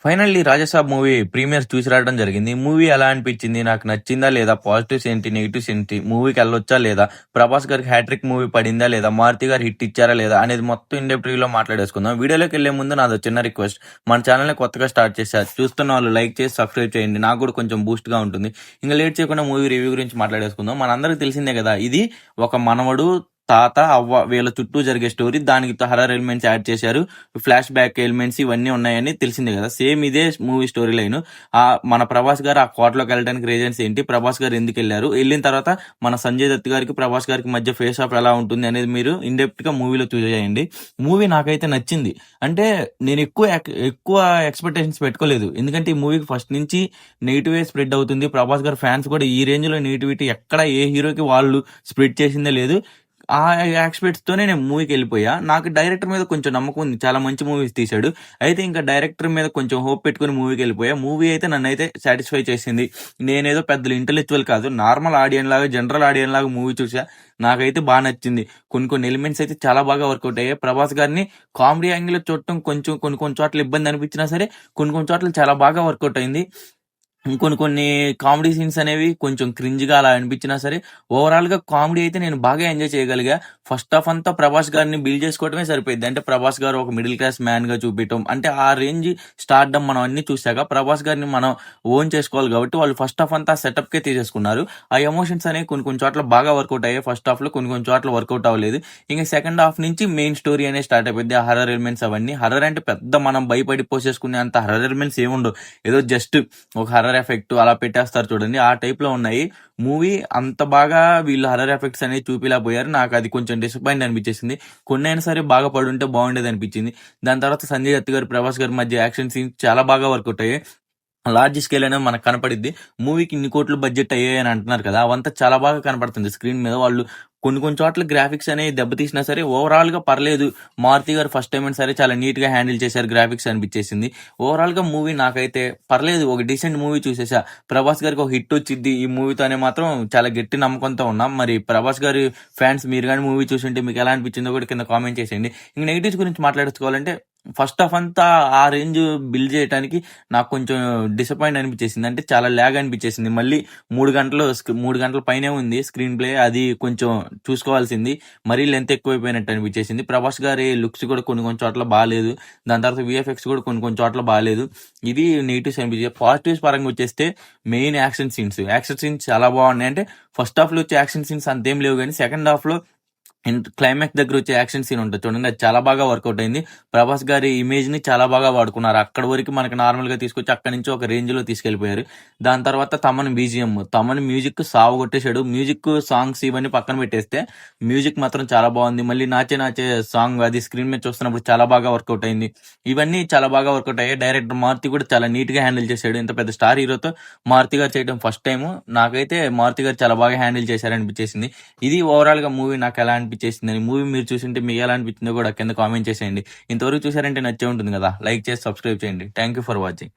Finally 'Raja Saab' movie premieres చూసి రావడం జరిగింది. మూవీ ఎలా అనిపించింది? నాకు నచ్చిందా లేదా? పాజిటివ్స్ ఏంటి? నెగెటివ్స్ ఏంటి? మూవీకెళ్ళొచ్చా లేదా? 'ప్రభాస్' గారికి హ్యాట్రిక్ మూవీ పడిందా లేదా? 'మారుతి' గారు హిట్ ఇచ్చారా లేదా? అనేది మొత్తం ఇన్ డెప్త్ రివ్యూలో మాట్లాడేసుకుందాం. వీడియోలోకెళ్ళే ముందు నాదో చిన్న రిక్వెస్ట్. మన ఛానల్‌ని కొత్తగా స్టార్ట్ చేశా. చూస్తున్న వాళ్ళు లైక్ చేసి సబ్స్క్రైబ్ చేయండి. నాకు కూడా కొంచెం బూస్ట్‌గా ఉంటుంది. ఇంక లేట్ చేయకుండా మూవీ రివ్యూ గురించి మాట్లాడేసుకుందాం. మనందరికీ తెలిసిందే కదా! ఇది ఒక మనవడు, తాత, అవ్వ వీళ్ళ చుట్టూ జరిగే స్టోరీ. దానికి హర్రర్ ఎలిమెంట్స్ యాడ్ చేశారు. ఫ్లాష్ బ్యాక్ ఎలిమెంట్స్ ఇవన్నీ ఉన్నాయని తెలిసిందే కదా! సేమ్ ఇదే మూవీ స్టోరీ లైన్. మన ప్రభాస్ గారు ఆ కోటలోకి వెళ్ళడానికి రీజన్స్ ఏంటి? ప్రభాస్ గారు ఎందుకెళ్లారు? వెళ్ళిన తర్వాత మన సంజయ్ దత్ గారికి, ప్రభాస్ గారికి మధ్య ఫేస్ ఆఫ్ ఎలా ఉంటుంది అనేది మీరు ఇన్ డెప్త్ గా మూవీలో చూసేయండి. మూవీ నాకైతే నచ్చింది. అంటే నేను ఎక్కువ ఎక్స్పెక్టేషన్స్ పెట్టుకోలేదు. ఎందుకంటే ఈ మూవీకి ఫస్ట్ నుంచి నెగిటివే స్ప్రెడ్ అవుతుంది. ప్రభాస్ గారు ఫ్యాన్స్ కూడా ఈ రేంజ్ లో నెగిటివిటీ ఎక్కడ ఏ హీరోకి వాళ్ళు స్ప్రెడ్ చేసిందే లేదు. ఆ ఎక్స్‌పెక్ట్స్ తోనే నేను మూవీకెళ్ళిపోయా. నాకు డైరెక్టర్ మీద కొంచెం నమ్మకం ఉంది. చాలా మంచి మూవీస్ తీశాడు. అయితే ఇంకా డైరెక్టర్ మీద కొంచెం హోప్ పెట్టుకొని మూవీకెళ్ళిపోయా. మూవీ అయితే నన్నైతే సాటిస్ఫై చేసింది. నేనేదో పెద్ద ఇంటలెక్చువల్ కాదు. నార్మల్ ఆడియన్ లాగా, జనరల్ ఆడియన్ లాగా మూవీ చూసా. నాకైతే నచ్చింది. కొన్ని కొన్ని ఎలిమెంట్స్ అయితే చాలా బాగా వర్కౌట్ అయ్యాయి. ప్రభాస్ గారిని కామెడీ యాంగిల్‌లో చూడటం కొంచెం కొన్ని కొన్ని చోట్ల ఇబ్బంది అనిపించినా సరే, కొన్ని కొన్ని చోట్ల చాలా బాగా వర్కౌట్ అయింది. కొన్ని కొన్ని కామెడీ సీన్స్ అనేవి కొంచెం క్రింజ్‌గా అలా అనిపించినా సరే, ఓవరాల్‌గా కామెడీ అయితే నేను బాగా ఎంజాయ్ చేయగలిగా. ఫస్ట్ హాఫ్ అంతా ప్రభాస్ గారిని బిల్డ్ చేసుకోవడమే సరిపోయిద్ది. అంటే ప్రభాస్ గారు ఒక మిడిల్ క్లాస్ మ్యాన్‌గా చూపియటం. అంటే ఆ రేంజ్ స్టార్‌డమ్ మనం అన్నీ చూసాక ప్రభాస్ గారిని మనం ఓన్ చేసుకోవాలి కాబట్టి వాళ్ళు ఫస్ట్ హాఫ్ అంతా సెటప్‌కే తీసేసుకున్నారు. ఆ ఎమోషన్స్ అనేవి కొన్ని కొన్ని చోట్ల బాగా వర్కౌట్ అయ్యాయి. ఫస్ట్ హాఫ్‌లో కొన్ని కొన్ని చోట్ల వర్కౌట్ అవ్వలేదు. ఇంక సెకండ్ హాఫ్ నుంచి మెయిన్ స్టోరీ అనేది స్టార్ట్ అయిపోద్ది. ఆ హర్రర్ ఎలిమెంట్స్ అవన్నీ. హర్రర్ అంటే పెద్ద మనం భయపడి పోసేసుకునే అంత హర్రర్ ఎలిమెంట్స్ ఏముండవు. ఏదో జస్ట్ ఒక హర్రర్ ఎఫెక్ట్ అలా పెట్టేస్తారు చూడండి. ఆ టైప్ లో ఉన్నాయి. మూవీ అంత బాగా వీళ్ళు హర్రర్ ఎఫెక్ట్స్ అనేది చూపిలేకపోయారు. నాకు అది కొంచెం డిసప్పాయింట్ అనిపించేసింది. కొన్ని అయినా సరే బాగా పడుంటే బాగుండేది అనిపించింది. దాని తర్వాత సంజయ్ దత్ గారు, ప్రభాస్ గారి మధ్య యాక్షన్ సీన్స్ చాలా బాగా వర్కౌట్ అయ్యాయి. లార్జ్ స్కేల్ అనేది మనకు కనపడిద్ది. మూవీకి ఇన్ని కోట్లు బడ్జెట్ అయ్యాయి అని అంటున్నారు కదా! అవంతా చాలా బాగా కనపడుతుంది స్క్రీన్ మీద. వాళ్ళు కొన్ని కొన్ని చోట్ల గ్రాఫిక్స్ అనేవి దెబ్బతీసినా సరే ఓవరాల్‌గా పర్లేదు. మారుతి గారు ఫస్ట్ టైమ్ అయినా సరే చాలా నీట్‌గా హ్యాండిల్ చేశారు గ్రాఫిక్స్ అనిపించేసింది. ఓవరాల్‌గా మూవీ నాకైతే పర్లేదు. ఒక డీసెంట్ మూవీ చూసేసా. ప్రభాస్ గారికి ఒక హిట్ వచ్చిద్ది ఈ మూవీతో అనే మాత్రం చాలా గట్టి నమ్మకంతో ఉన్నాం. మరి ప్రభాస్ గారి ఫ్యాన్స్ మీరు గాని మూవీ చూసుంటే మీకు ఎలా అనిపించిందో కూడా కింద కామెంట్ చేసేయండి. ఇంక నెగెటివ్స్ గురించి మాట్లాడుకోవాలంటే ఫస్ట్ హాఫ్ అంతా ఆ రేంజ్ బిల్డ్ చేయడానికి నాకు కొంచెం డిసప్పాయింట్ అనిపించేసింది. అంటే చాలా ల్యాగ్ అనిపించేసింది. మళ్ళీ 3 గంటల పైనే ఉంది స్క్రీన్ ప్లే. అది కొంచెం చూసుకోవాల్సింది. మరీ లెంత్ ఎక్కువైపోయినట్టు అనిపించేసింది. ప్రభాస్ గారి లుక్స్ కూడా కొన్ని కొన్ని చోట్ల బాలేదు. దాని తర్వాత వీఎఫ్ఎక్స్ కూడా కొన్ని కొన్ని చోట్ల బాలేదు. ఇది నెగెటివ్స్ అనిపించాయి. పాజిటివ్స్ పరంగా వచ్చేస్తే మెయిన్ యాక్షన్ సీన్స్ చాలా బాగున్నాయి. అంటే ఫస్ట్ హాఫ్ లో వచ్చే యాక్షన్ సీన్స్ అంతేం లేవు కానీ సెకండ్ హాఫ్ లో క్లైమాక్స్ దగ్గర వచ్చే యాక్షన్ సీన్ ఉంటుంది చూడండి. అది చాలా బాగా వర్కౌట్ అయింది. ప్రభాస్ గారి ఇమేజ్ ని చాలా బాగా వాడుకున్నారు. అక్కడ వరకు మనకి నార్మల్ గా తీసుకొచ్చి అక్కడి నుంచి ఒక రేంజ్ లో తీసుకెళ్లిపోయారు. దాని తర్వాత తమన్ మ్యూజిక్ సావు కొట్టేశాడు. మ్యూజిక్ సాంగ్స్ ఇవన్నీ పక్కన పెట్టేస్తే మ్యూజిక్ మాత్రం చాలా బాగుంది. మళ్ళీ నాచే నాచే సాంగ్ అది స్క్రీన్ మీద చూస్తున్నప్పుడు చాలా బాగా వర్కౌట్ అయింది. ఇవన్నీ చాలా బాగా వర్కౌట్ అయ్యాయి. డైరెక్టర్ మారుతి కూడా చాలా నీట్ గా హ్యాండిల్ చేశాడు. ఇంత పెద్ద స్టార్ హీరోతో మారుతి గారు చేయడం ఫస్ట్ టైం. నాకైతే మారుతి గారు చాలా బాగా హ్యాండిల్ చేశారనిపించేసింది. ఇది ఓవరాల్ గా మూవీ నాకు ఎలా అనిపించేసిందని. మూవీ మీరు చూసింటే మీకు ఎలా అనిపించిందో కూడా కింద కామెంట్ చేసేయండి. ఇంతవరకు చూసారంటే నచ్చే ఉంటుంది కదా. లైక్ చేసి సబ్స్క్రైబ్ చేయండి. Thank you for watching.